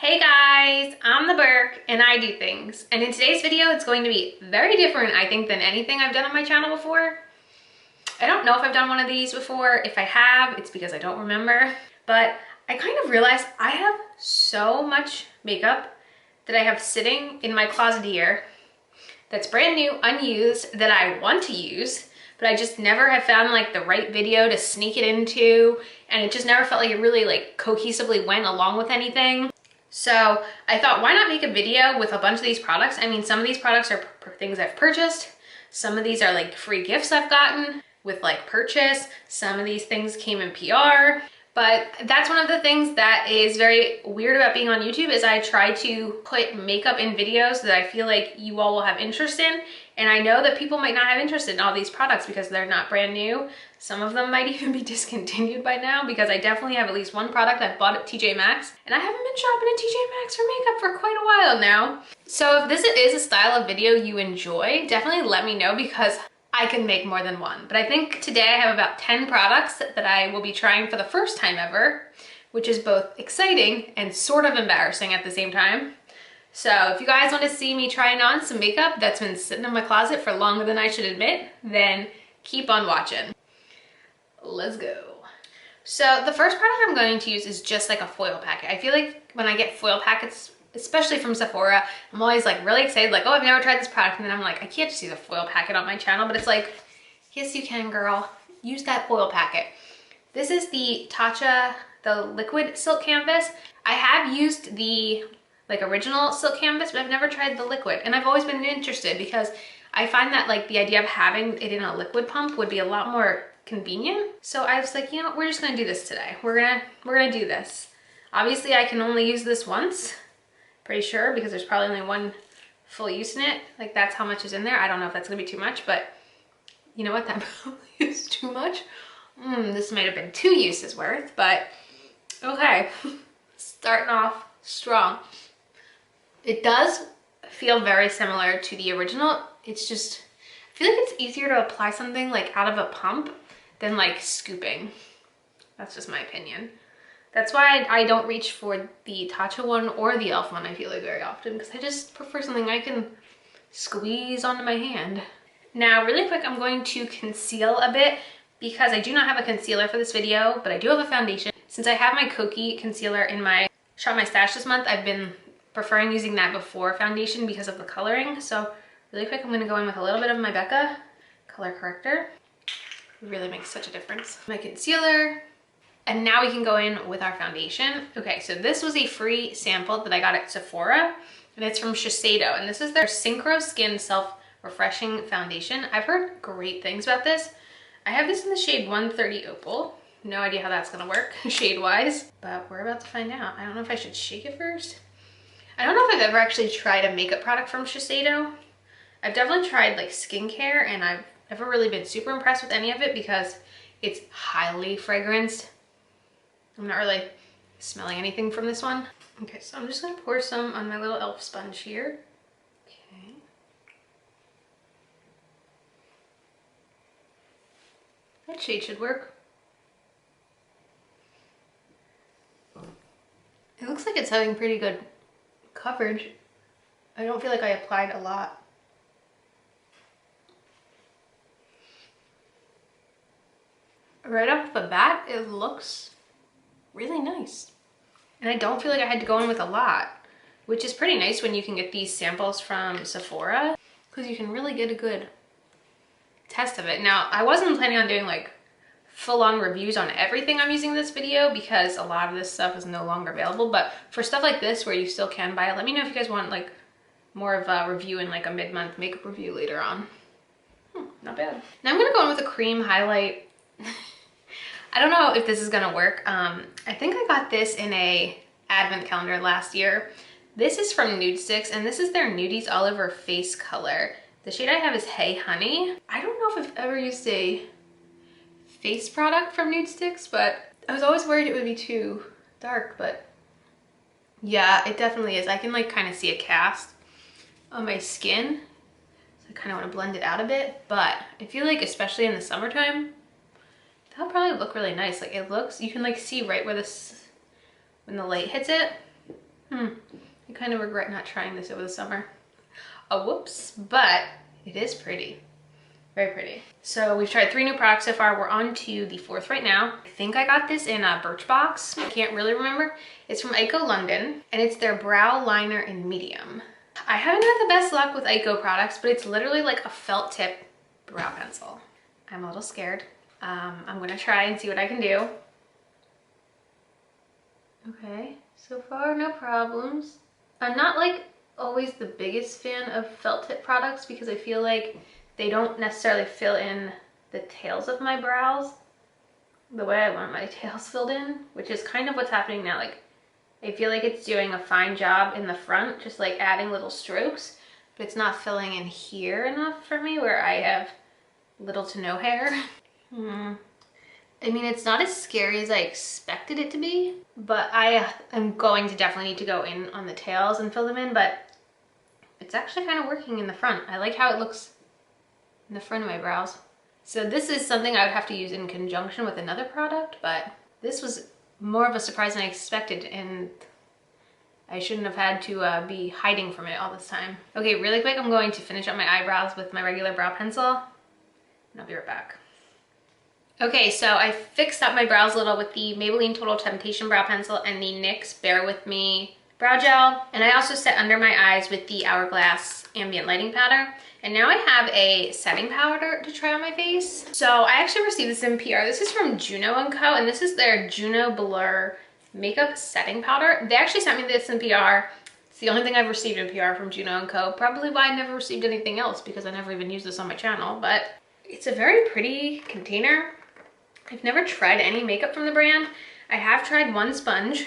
Hey guys, I'm the Burke and I do things. And in today's video, it's going to be very different, I think, than anything I've done on my channel before. I don't know if I've done one of these before. If I have, it's because I don't remember. But I kind of realized I have so much makeup that I have sitting in my closet here that's brand new, unused, that I want to use, but I just never have found like the right video to sneak it into, and it just never felt like it really like cohesively went along with anything. So I thought, why not make a video with a bunch of these products? I mean, some of these products are things I've purchased. Some of these are like free gifts I've gotten with like purchase. Some of these things came in PR. But that's one of the things that is very weird about being on YouTube is I try to put makeup in videos that I feel like you all will have interest in. And I know that people might not have interest in all these products because they're not brand new. Some of them might even be discontinued by now because I definitely have at least one product I've bought at TJ Maxx. And I haven't been shopping at TJ Maxx for makeup for quite a while now. So if this is a style of video you enjoy, definitely let me know because I can make more than one. But I think today I have about 10 products that I will be trying for the first time ever, which is both exciting and sort of embarrassing at the same time. So if you guys want to see me trying on some makeup that's been sitting in my closet for longer than I should admit, then keep on watching. Let's go. So the first product I'm going to use is just like a foil packet. I feel like when I get foil packets, especially from Sephora, I'm always like really excited, like, oh, I've never tried this product. And then I'm like, I can't just use a foil packet on my channel, but it's like, yes, you can, girl. Use that foil packet. This is the Tatcha, the liquid silk canvas. I have used the like original silk canvas, but I've never tried the liquid. And I've always been interested because I find that like the idea of having it in a liquid pump would be a lot more convenient. So I was like, you know, we're just gonna do this today. We're gonna do this. Obviously I can only use this once. Pretty sure, because there's probably only one full use in it. Like that's how much is in there. I don't know if that's gonna be too much, but you know what, that probably is too much. This might have been 2 uses worth, but okay. Starting off strong. It does feel very similar to the original. It's just, I feel like it's easier to apply something like out of a pump than like scooping. That's just my opinion. That's why I don't reach for the Tatcha one or the e.l.f. one, I feel like, very often, because I just prefer something I can squeeze onto my hand. Now, really quick, I'm going to conceal a bit because I do not have a concealer for this video, but I do have a foundation. Since I have my Kokie concealer in my Shop My Stash this month, I've been preferring using that before foundation because of the coloring. So really quick, I'm going to go in with a little bit of my Becca color corrector. It really makes such a difference. My concealer. And now we can go in with our foundation. Okay, so this was a free sample that I got at Sephora, and it's from Shiseido, and this is their Synchro Skin Self-Refreshing Foundation. I've heard great things about this. I have this in the shade 130 Opal. No idea how that's gonna work shade-wise, but we're about to find out. I don't know if I should shake it first. I don't know if I've ever actually tried a makeup product from Shiseido. I've definitely tried like skincare, and I've never really been super impressed with any of it because it's highly fragranced. I'm not really smelling anything from this one. Okay, so I'm just gonna pour some on my little e.l.f. sponge here. Okay. That shade should work. It looks like it's having pretty good coverage. I don't feel like I applied a lot. Right off the bat, it looks really nice. And I don't feel like I had to go in with a lot, which is pretty nice when you can get these samples from Sephora because you can really get a good test of it. Now, I wasn't planning on doing like full-on reviews on everything I'm using in this video because a lot of this stuff is no longer available, but for stuff like this where you still can buy it, let me know if you guys want like more of a review in like a mid-month makeup review later on. Not bad. Now I'm gonna go in with a cream highlight. I don't know if this is gonna work. I think I got this in a advent calendar last year. This is from Nude Sticks, and this is their Nudies All Over Face color. The shade I have is Hey Honey. I don't know if I've ever used a face product from Nude Sticks, but I was always worried it would be too dark, but yeah, it definitely is. I can like kind of see a cast on my skin. So I kind of want to blend it out a bit, but I feel like especially in the summertime, that'll probably look really nice. Like it looks, you can like see right where this, when the light hits it. kind of regret not trying this over the summer. Oh, whoops, but it is pretty. Very pretty. So we've tried 3 new products so far. We're on to the 4th right now. I think I got this in a Birchbox. I can't really remember. It's from Ico London, and it's their brow liner in medium. I haven't had the best luck with Ico products, but it's literally like a felt tip brow pencil. I'm a little scared. I'm gonna try and see what I can do. Okay, so far no problems. I'm not like always the biggest fan of felt tip products because I feel like they don't necessarily fill in the tails of my brows the way I want my tails filled in, which is kind of what's happening now. Like, I feel like it's doing a fine job in the front, just like adding little strokes, but it's not filling in here enough for me where I have little to no hair. I mean, it's not as scary as I expected it to be, but I am going to definitely need to go in on the tails and fill them in, but it's actually kind of working in the front. I like how it looks in the front of my brows. So this is something I would have to use in conjunction with another product, but this was more of a surprise than I expected, and I shouldn't have had to be hiding from it all this time. Okay, really quick, I'm going to finish up my eyebrows with my regular brow pencil, and I'll be right back. Okay, so I fixed up my brows a little with the Maybelline Total Temptation Brow Pencil and the NYX Bear With Me Brow Gel. And I also set under my eyes with the Hourglass Ambient Lighting Powder. And now I have a setting powder to try on my face. So I actually received this in PR. This is from Juno & Co. And this is their Juno Blur Makeup Setting Powder. They actually sent me this in PR. It's the only thing I've received in PR from Juno & Co. Probably why I never received anything else, because I never even used this on my channel. But it's a very pretty container. I've never tried any makeup from the brand. I have tried one sponge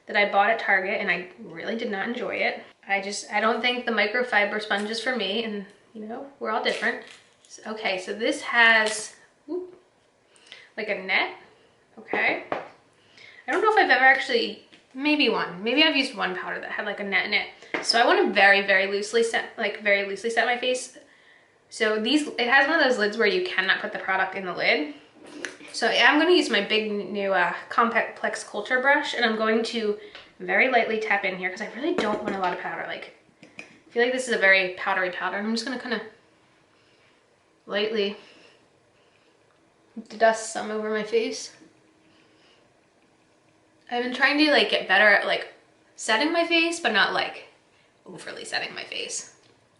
that I bought at Target, and I really did not enjoy it. I don't think the microfiber sponge is for me, and you know, we're all different. Okay, so this has like a net. Okay. I don't know if I've ever actually, maybe I've used one powder that had like a net in it. So I want to very loosely set my face. So it has one of those lids where you cannot put the product in the lid. So I'm going to use my big new Compact Plex Culture brush, and I'm going to very lightly tap in here because I really don't want a lot of powder. Like, I feel like this is a very powdery powder. I'm just going to kind of lightly dust some over my face. I've been trying to like get better at like setting my face, but not like overly setting my face.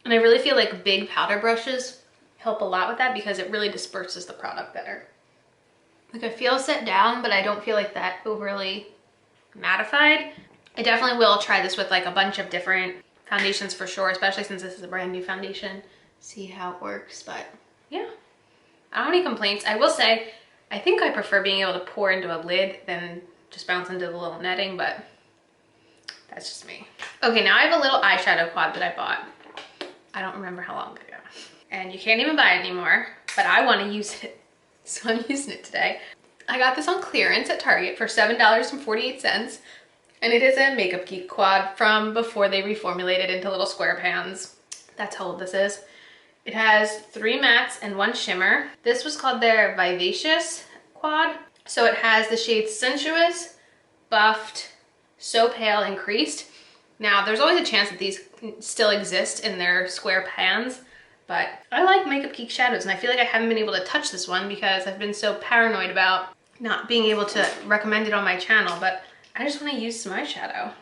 And I really feel like big powder brushes help a lot with that because it really disperses the product better. Like, I feel set down, but I don't feel like that overly mattified. I definitely will try this with like a bunch of different foundations for sure, especially since this is a brand new foundation. See how it works, but yeah. I don't have any complaints. I will say, I think I prefer being able to pour into a lid than just bounce into the little netting, but that's just me. Okay, now I have a little eyeshadow quad that I bought. I don't remember how long ago. And you can't even buy it anymore, but I want to use it. So I'm using it today. I got this on clearance at Target for $7.48, and it is a Makeup Geek Quad from before they reformulated into little square pans. That's how old this is. It has 3 mattes and 1 shimmer. This was called their Vivacious Quad. So it has the shades Sensuous, Buffed, So Pale, and Creased. Now, there's always a chance that these still exist in their square pans, but I like Makeup Geek shadows, and I feel like I haven't been able to touch this one because I've been so paranoid about not being able to recommend it on my channel, but I just want to use some eyeshadow.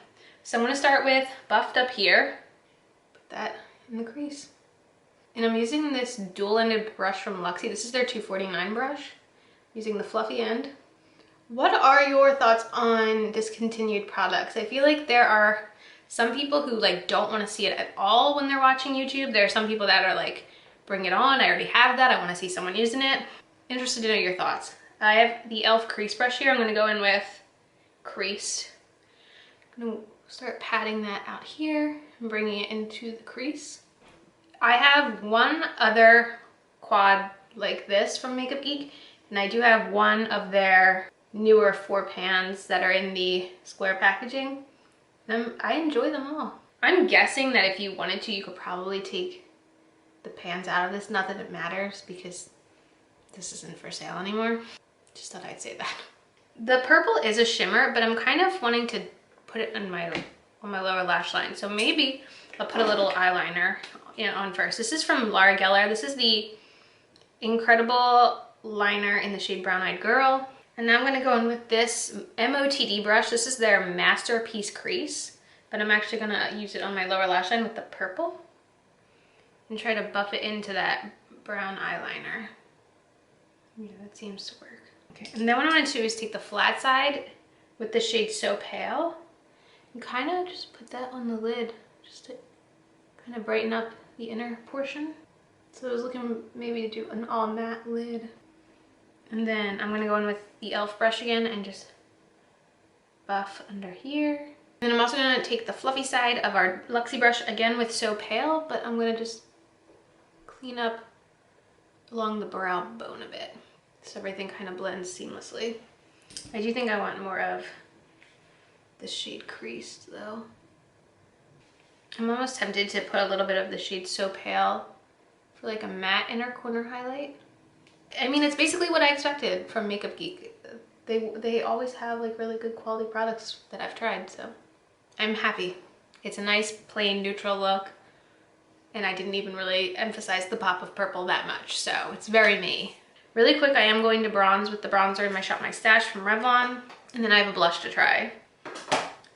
So I'm going to start with Buffed up here, put that in the crease. And I'm using this dual-ended brush from Luxie. This is their 249 brush, using the fluffy end. What are your thoughts on discontinued products? I feel like there are some people who like don't want to see it at all when they're watching YouTube. There are some people that are like, bring it on, I already have that, I want to see someone using it. Interested to know your thoughts. I have the e.l.f. crease brush here. I'm going to go in with Crease. I'm going to start patting that out here and bringing it into the crease. I have one other quad like this from Makeup Geek, and I do have one of their newer 4 pans that are in the square packaging. I enjoy them all. I'm guessing that if you wanted to, you could probably take the pans out of this. Not that it matters because this isn't for sale anymore. Just thought I'd say that. The purple is a shimmer, but I'm kind of wanting to put it on my on my lower lash line. So maybe I'll put a little eyeliner on first. This is from Laura Geller. This is the Incredible liner in the shade Brown Eyed Girl. And now I'm going to go in with this MOTD brush. This is their Masterpiece Crease, but I'm actually going to use it on my lower lash line with the purple and try to buff it into that brown eyeliner. Yeah, that seems to work. Okay, and then what I'm going to do is take the flat side with the shade So Pale and kind of just put that on the lid just to kind of brighten up the inner portion. So I was looking maybe to do an all matte lid. And then I'm going to go in with the e.l.f. brush again and just buff under here. And then I'm also going to take the fluffy side of our Luxie brush again with So Pale, but I'm going to just clean up along the brow bone a bit so everything kind of blends seamlessly. I do think I want more of the shade Creased though. I'm almost tempted to put a little bit of the shade So Pale for like a matte inner corner highlight. I mean, it's basically what I expected from Makeup Geek. They always have like really good quality products that I've tried, so I'm happy. It's a nice plain neutral look, and I didn't even really emphasize the pop of purple that much, so it's very me. Really quick, I am going to bronze with the bronzer in my Shop My Stash from Revlon, and then I have a blush to try.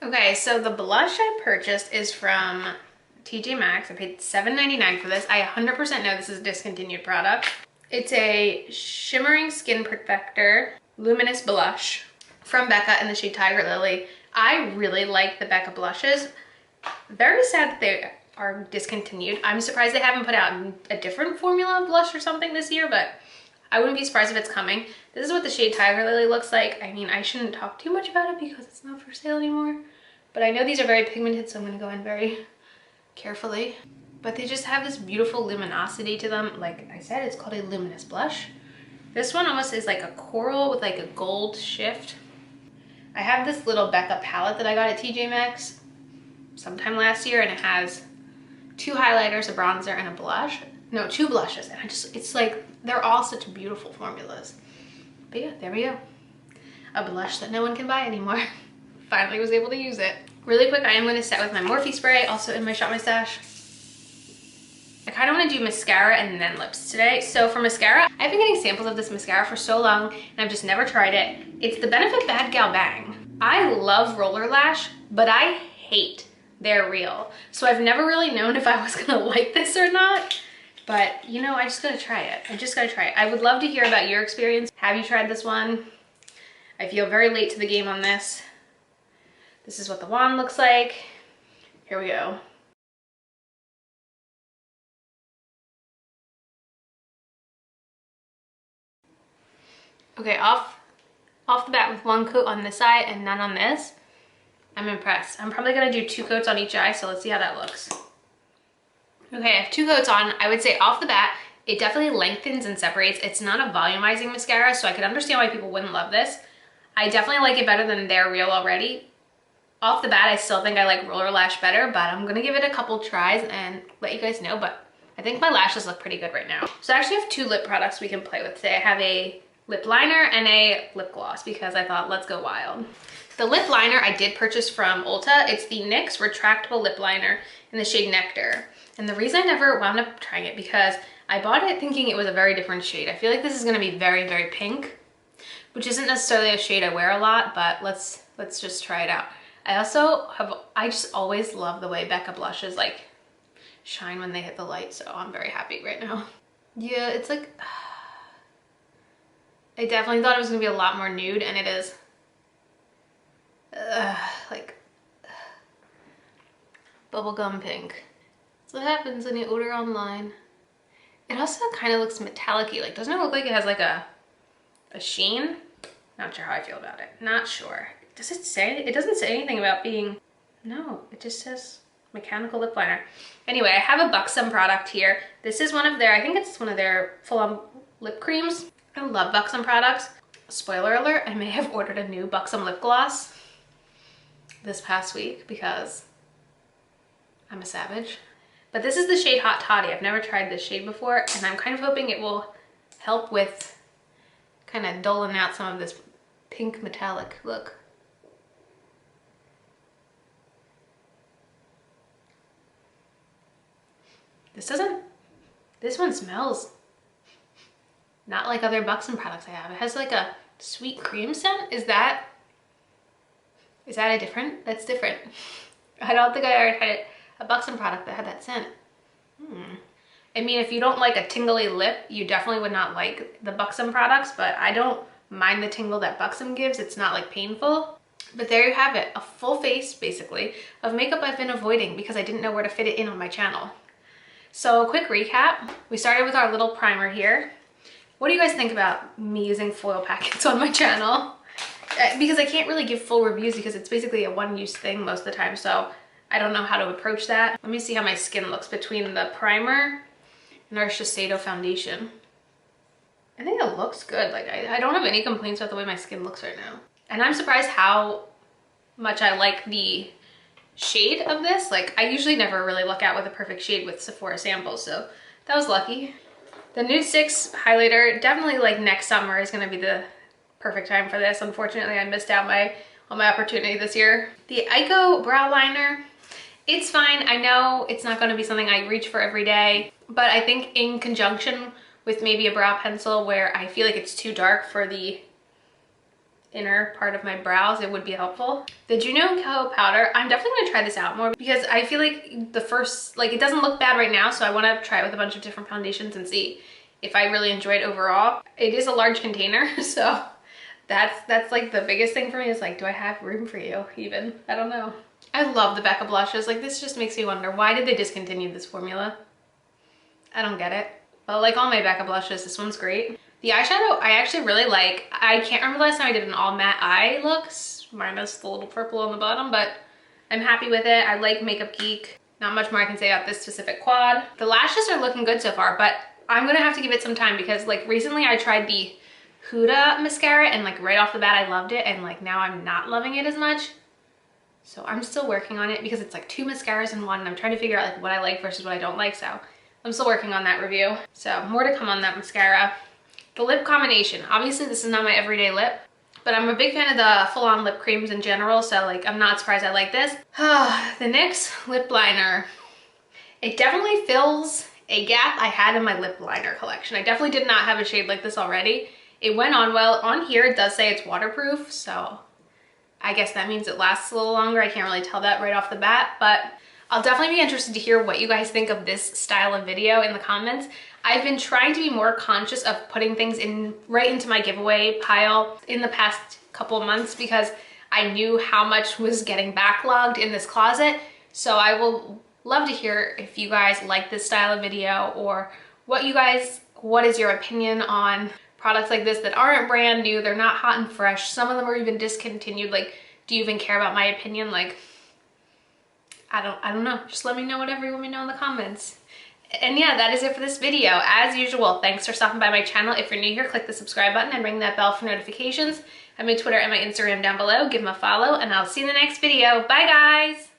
Okay, so the blush I purchased is from TJ Maxx. I paid $7.99 for this. I 100% know this is a discontinued product. It's a Shimmering Skin Perfector Luminous Blush from Becca in the shade Tiger Lily. I really like the Becca blushes. Very sad that they are discontinued. I'm surprised they haven't put out a different formula of blush or something this year, but I wouldn't be surprised if it's coming. This is what the shade Tiger Lily looks like. I mean, I shouldn't talk too much about it because it's not for sale anymore, but I know these are very pigmented, so I'm gonna go in very carefully. But they just have this beautiful luminosity to them. Like I said, it's called a luminous blush. This one almost is like a coral with like a gold shift. I have this little Becca palette that I got at TJ Maxx sometime last year, and it has 2 highlighters, a bronzer, and a blush. No, 2 blushes, and it's like, they're all such beautiful formulas. But yeah, there we go. A blush that no one can buy anymore. Finally was able to use it. Really quick, I am going to set with my Morphe spray, also in my Shop My Stash. I kind of want to do mascara and then lips today. So for mascara, I've been getting samples of this mascara for so long and I've just never tried it. It's the Benefit Bad Gal Bang. I love Roller Lash, but I hate their Real. So I've never really known if I was gonna like this or not. But you know, I just gotta try it. I just gotta try it. I would love to hear about your experience. Have you tried this one? I feel very late to the game on this. This is what the wand looks like. Here we go. Okay, off the bat with 1 coat on this side and none on this. I'm impressed. I'm probably gonna do 2 coats on each eye, so let's see how that looks. Okay, I have 2 coats on. I would say off the bat, it definitely lengthens and separates. It's not a volumizing mascara, so I could understand why people wouldn't love this. I definitely like it better than their Real already. Off the bat, I still think I like Roller Lash better, but I'm gonna give it a couple tries and let you guys know, but I think my lashes look pretty good right now. So I actually have 2 lip products we can play with today. I have a lip liner and a lip gloss because I thought, let's go wild. The lip liner I did purchase from Ulta. It's the NYX Retractable Lip Liner in the shade Nectar. And the reason I never wound up trying it because I bought it thinking it was a very different shade. I feel like this is gonna be very, very pink, which isn't necessarily a shade I wear a lot, but let's just try it out. I just always love the way Becca blushes like shine when they hit the light, so I'm very happy right now. Yeah, it's like, I definitely thought it was gonna be a lot more nude, and it is bubblegum pink. That's what happens when you order online. It also kind of looks metallic-y. Like, doesn't it look like it has like a sheen? Not sure how I feel about it. Not sure. Does it say? It doesn't say anything about being, no, it just says mechanical lip liner. Anyway, I have a Buxom product here. This is one of their, I think it's one of their full-on lip creams. I love Buxom products. Spoiler alert, I may have ordered a new Buxom lip gloss this past week because I'm a savage. But this is the shade Hot Toddy. I've never tried this shade before, and I'm kind of hoping it will help with kind of dulling out some of this pink metallic look. This one smells not like other Buxom products I have. It has like a sweet cream scent. Is that a different? That's different. I don't think I ever had a Buxom product that had that scent. I mean, if you don't like a tingly lip, you definitely would not like the Buxom products, but I don't mind the tingle that Buxom gives. It's not like painful. But there you have it, a full face basically of makeup I've been avoiding because I didn't know where to fit it in on my channel. So a quick recap, we started with our little primer here. What do you guys think about me using foil packets on my channel? Because I can't really give full reviews because it's basically a one-use thing most of the time, so I don't know how to approach that. Let me see how my skin looks between the primer and our Shiseido foundation. I think it looks good. Like I don't have any complaints about the way my skin looks right now. And I'm surprised how much I like the shade of this. Like I usually never really look out with a perfect shade with Sephora samples, so that was lucky. The Nude 6 highlighter, definitely like next summer is gonna be the perfect time for this. Unfortunately, I missed out on my opportunity this year. The Ico brow liner, it's fine. I know it's not gonna be something I reach for every day, but I think in conjunction with maybe a brow pencil where I feel like it's too dark for the inner part of my brows, it would be helpful. The Juno Coat powder, I'm definitely gonna try this out more because I feel like the first, like it doesn't look bad right now, so I wanna try it with a bunch of different foundations and see if I really enjoy it overall. It is a large container, so that's like the biggest thing for me is like, do I have room for you even? I don't know. I love the Becca blushes. Like this just makes me wonder, why did they discontinue this formula? I don't get it. But like all my Becca blushes, this one's great. The eyeshadow I actually really like. I can't remember the last time I did an all matte eye looks, minus the little purple on the bottom, but I'm happy with it. I like Makeup Geek. Not much more I can say about this specific quad. The lashes are looking good so far, but I'm gonna have to give it some time because like recently I tried the Huda mascara and like right off the bat I loved it, and like now I'm not loving it as much. So I'm still working on it because it's like 2 mascaras in one and I'm trying to figure out like what I like versus what I don't like, so I'm still working on that review. So more to come on that mascara. The lip combination, obviously this is not my everyday lip, but I'm a big fan of the full-on lip creams in general, so like I'm not surprised I like this. The NYX lip liner, it definitely fills a gap I had in my lip liner collection. I definitely did not have a shade like this already. It went on well. On here it does say it's waterproof, so I guess that means it lasts a little longer. I can't really tell that right off the bat, but I'll definitely be interested to hear what you guys think of this style of video in the comments. I've been trying to be more conscious of putting things right into my giveaway pile in the past couple of months because I knew how much was getting backlogged in this closet. So I will love to hear if you guys like this style of video, or what is your opinion on products like this that aren't brand new, they're not hot and fresh, some of them are even discontinued. Like, do you even care about my opinion? Like, I don't know. Just let me know whatever you want me to know in the comments. And yeah, that is it for this video. As usual, thanks for stopping by my channel. If you're new here, click the subscribe button and ring that bell for notifications. I have my Twitter and my Instagram down below. Give them a follow, and I'll see you in the next video. Bye, guys!